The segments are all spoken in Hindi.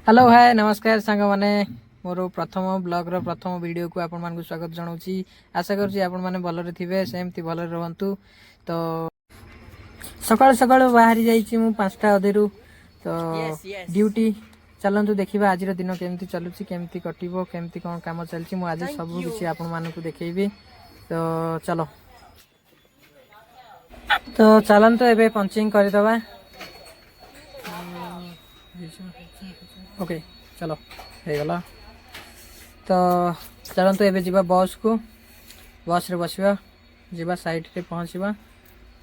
हेलो हाय नमस्कार सांग माने मोर प्रथम ब्लॉग रो प्रथम वीडियो को आपण मानकु स्वागत जनाउची। आशा करछी आपण माने भलरे थिबे सेमती भलरे रहंतु। तो सकाळ सकाळ बाहरी जाईची मु 5टा अधेरु तो ड्यूटी चलंतु देखिबा आज दिन केमती चलुची केमती कटिबो केमती कोन काम चलची मु आज सब किछि आपण मानकु देखैबी। तो चलो तो चलंतु एबे पंचिंग करि दबा। ओके चलो हो गला। तो चलते एबे जीवा बस को बस रे बसवा जीवा साइड रे पहुँचवा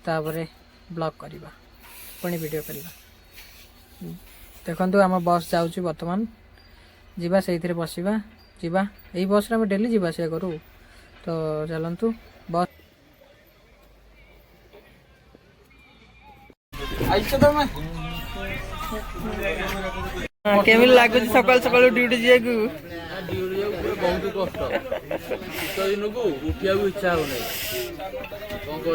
तापरे ब्लॉक करवा पुणी वीडियो करवा। देखंतु आम बस जाउची वर्तमान जीवा से बसवा जीवा यही बस रे डेली जीवा से करू। तो चलंतु बस आइछ तो मैं केमिल लागुच सकाल सकाल ड्यूटी जाकू ड्यूटी जाऊ बहुत कष्ट शीत दिन को उठिया इच्छा हो नहीं।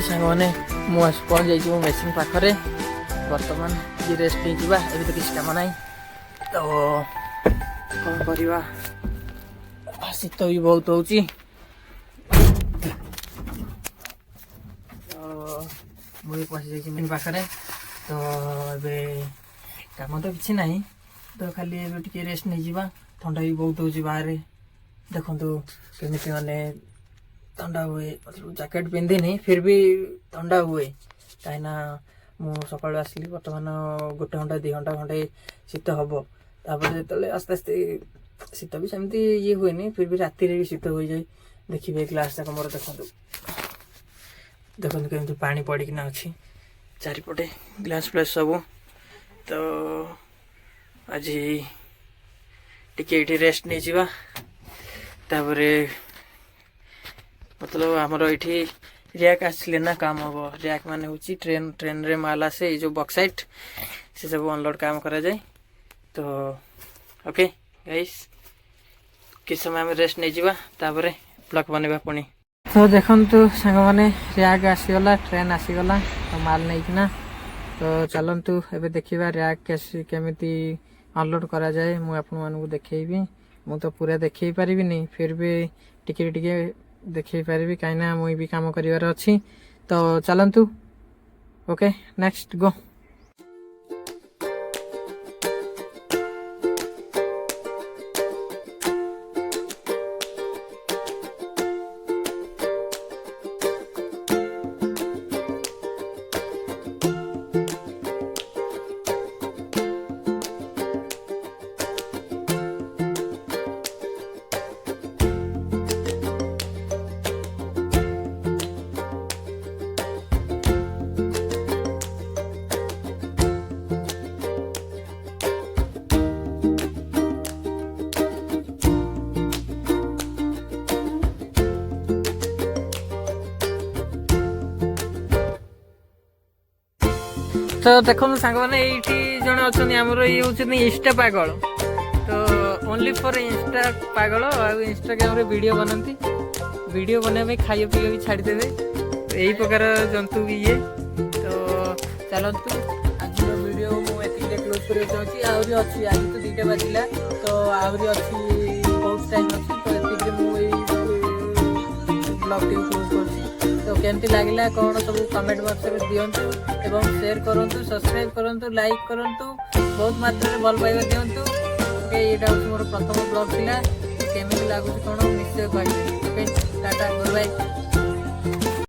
सांगने मुझे पहुँच जाइए मेसीन पाखरे बर्तमान ये रेस्ट नहीं जावा एबे तो किसी काम ना। तो कौन करवा शीत भी बहुत हो मुझे पहुँच जाइए मेन पाखरे। तो एबे काम तो किसी ना तो खाली एबे टिके रेस्ट नहीं जावा ठंडा भी बहुत हो बाहर देखु केमी माने ठंडा हुए मतलब जैकेट पिंधि नहीं फिर भी ठंडा हुए कहीं मु सकाल आसली बर्तमान 1 घंटा 2 घंटा खंडे शीत हम तापर जो आस्ते आस्ते शीत भी सेमती ये हुए नहीं फिर भी राति भी शीत हो जाए। देखिए ग्लास जाक मोर देखु देखु केमती पानी पड़ना अच्छी चारिपटे ग्लास फ्लास सब। तो आज टिके रेस्ट नहीं जावा तापरे मतलब आमर ये रैक आसले ना काम हम रैक मान हूँ ट्रेन ट्रेन रे माल आसे जो बक्साइट से सब अनलोड काम करा जाए। तो ओके गाइस किस समय आम रेस्ट नहीं जावा तापरे ब्लॉक बनवा पुणी। तो देखंतु सांग माने रैक आसीगला ट्रेन आसीगला तो माल नहीं किना। तो चलंतु एबे देखिबा रैक केमिति अनलोड करा जाए मु आपन मानकु देखैबी। मु तो पूरा देखै परिबी नहीं फिर भी टिके टिके देखी पारि कहीं मुई भी काम करिवार अच्छी। तो चलंतु ओके नेक्स्ट गो। तो देखो सांग मैंने ये जड़े अच्छा आमर ये हूँ इंस्टा पागल तो ओनली फॉर इंस्टा पागल इंस्टाग्राम रे वीडियो बनाती वीडियो बनवाई खाइए पीए भी छाड़देवे तो यही प्रकार जंतु भी ये तो चलतु आज वीडियो मुझे क्लोज कर चाहूँगी आहरी अच्छी आज तो 2टा बाजिला तो आहरी अच्छी बहुत टाइम अच्छी तो ये मुझे ब्लॉग टी क्लोज कर तो केमती लगे कौन सब कमेंट बॉक्स में दिंतु एवं शेयर करूँ सब्सक्राइब करूँ लाइक करूँ बहुत मात्रा में भल पाइबा दिंतु ओके यहाँ हूँ मोर प्रथम ब्लॉग था केमी लगुच कौन निश्चय कह ओके टाटा गुड बाय।